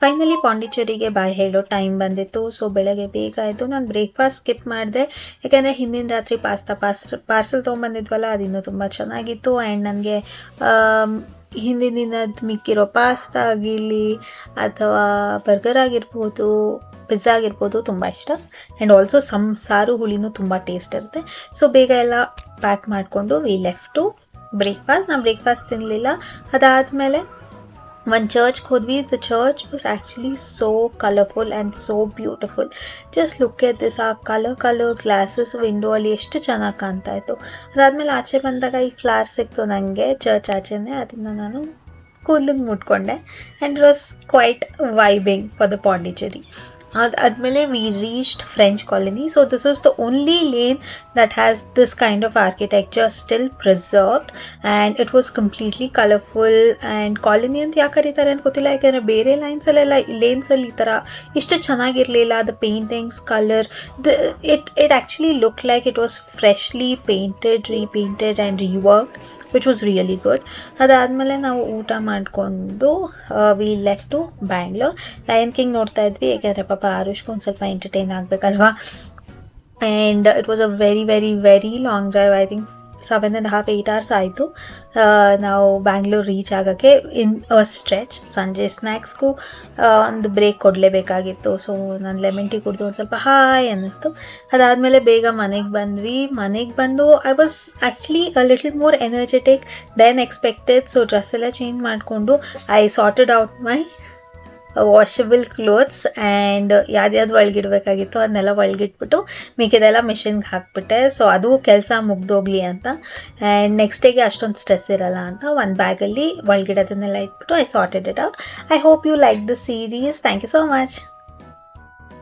Finally ಪಾಂಡಿಚೇರಿಗೆ ಬಾಯ್ ಹೇಳೋ time ಬಂದಿತ್ತು. So ಬೆಳಗ್ಗೆ ಬೇಗ ಆಯಿತು. ನಾನು ಬ್ರೇಕ್ಫಾಸ್ಟ್ ಸ್ಕಿಪ್ ಮಾಡಿದೆ, ಯಾಕೆಂದರೆ ಹಿಂದಿನ ರಾತ್ರಿ ಪಾರ್ಸಲ್ ತೊಗೊಂಬಂದಿದ್ವಲ್ಲ, ಅದಿನ್ನೂ ತುಂಬ ಚೆನ್ನಾಗಿತ್ತು. ಆ್ಯಂಡ್ ನನಗೆ ಹಿಂದಿನ ದಿನದ ಮಿಕ್ಕಿರೋ ಪಾಸ್ತಾ ಆಗಿರಲಿ ಅಥವಾ ಬರ್ಗರ್ ಆಗಿರ್ಬೋದು, ಪಿಜ್ಜಾ ಆಗಿರ್ಬೋದು, ತುಂಬ ಇಷ್ಟ. ಆ್ಯಂಡ್ ಆಲ್ಸೋ ಸಾರು ಹುಳಿನೂ ತುಂಬ ಟೇಸ್ಟ್ ಇರುತ್ತೆ. ಸೊ ಬೇಗ ಎಲ್ಲ ಪ್ಯಾಕ್ ಮಾಡಿಕೊಂಡು ವಿ ಲೆಫ್ಟ್ ಟು ಬ್ರೇಕ್ಫಾಸ್ಟ್. ನಾನು ಬ್ರೇಕ್ಫಾಸ್ಟ್ ತಿನ್ನಲಿಲ್ಲ. ಅದಾದಮೇಲೆ ಒಂದು ಚರ್ಚ್ಗೆ ಹೋದ್ವಿ. The church was actually so colourful and so beautiful. Just look at this, ಆ ಕಲರ್ ಗ್ಲಾಸಸ್ ವಿಂಡೋ ಅಲ್ಲಿ ಎಷ್ಟು ಚೆನ್ನಾಗಿ ಕಾಣ್ತಾ ಇತ್ತು. ಅದಾದಮೇಲೆ ಆಚೆ ಬಂದಾಗ ಈ ಫ್ಲವರ್ ಸಿಕ್ತು ನನಗೆ ಚರ್ಚ್ ಆಚೆನೇ. ಅದನ್ನು ನಾನು ಕೂದಲಿಗೆ ಮುಟ್ಕೊಂಡೆ. And it was quite vibing for the Pondicherry. ಅದಾದಮೇಲೆ we reached French colony. So this was the only lane that has this kind of architecture still preserved and it was completely colourful. And colony ಅಂತ ಯಾಕೆ ಕರೀತಾರೆ ಅಂತ ಗೊತ್ತಿಲ್ಲ, ಯಾಕೆಂದರೆ ಬೇರೆ ಲೇನ್ಸಲ್ಲಿ ಈ ಥರ ಇಷ್ಟು ಚೆನ್ನಾಗಿರಲಿಲ್ಲ. The paintings, colour, it actually look like it was freshly painted, repainted and reworked, which was really good. ಅದಾದಮೇಲೆ ನಾವು ಊಟ ಮಾಡಿಕೊಂಡು we left to Bangalore. Lion king ನೋಡ್ತಾ ಇದ್ವಿ, ಯಾಕೆಂದರೆ ಪಾಪ ಆರುಷ್ಗೂ ಒಂದು ಸ್ವಲ್ಪ ಎಂಟರ್ಟೈನ್ ಆಗಬೇಕಲ್ವಾ. And it was a very very very long drive. I think 7.5 8 hours ಆಯಿತು ನಾವು ಬ್ಯಾಂಗ್ಳೂರ್ ರೀಚ್ ಆಗೋಕ್ಕೆ ಇನ್ ಅ ಸ್ಟ್ರೆಚ್. ಸಂಜೆ ಸ್ನ್ಯಾಕ್ಸ್ಗೂ ಒಂದು ಬ್ರೇಕ್ ಕೊಡಲೇಬೇಕಾಗಿತ್ತು. ಸೊ ನಾನು ಲೆಮನ್ ಟೀ ಕುಡಿದು ಒಂದು ಸ್ವಲ್ಪ ಹಾಯ್ ಅನ್ನಿಸ್ತು. ಅದಾದಮೇಲೆ ಬೇಗ ಮನೆಗೆ ಬಂದ್ವಿ. ಮನೆಗೆ ಬಂದು I was actually a little more energetic then expected. So dress ಎಲ್ಲ ಚೇಂಜ್ ಮಾಡಿಕೊಂಡು I sorted out my washable clothes and ಯಾವ್ದು ಒಳಗಿಡ್ಬೇಕಾಗಿತ್ತು ಅದನ್ನೆಲ್ಲ ಒಳಗಿಟ್ಬಿಟ್ಟು ಮಿಕ್ಕಿದೆಲ್ಲ ಮಿಷಿನ್ಗೆ ಹಾಕ್ಬಿಟ್ಟೆ. ಸೊ ಅದು ಕೆಲಸ ಮುಗ್ದೋಗ್ಲಿ ಅಂತ. ಆ್ಯಂಡ್ ನೆಕ್ಸ್ಟ್ ಡೇಗೆ ಅಷ್ಟೊಂದು ಸ್ಟ್ರೆಸ್ ಇರಲ್ಲ ಅಂತ ಒಂದು ಬ್ಯಾಗಲ್ಲಿ ಒಳಗಿಡೋದನ್ನೆಲ್ಲ ಇಟ್ಬಿಟ್ಟು I sorted it out. I hope you like the series. Thank you so much.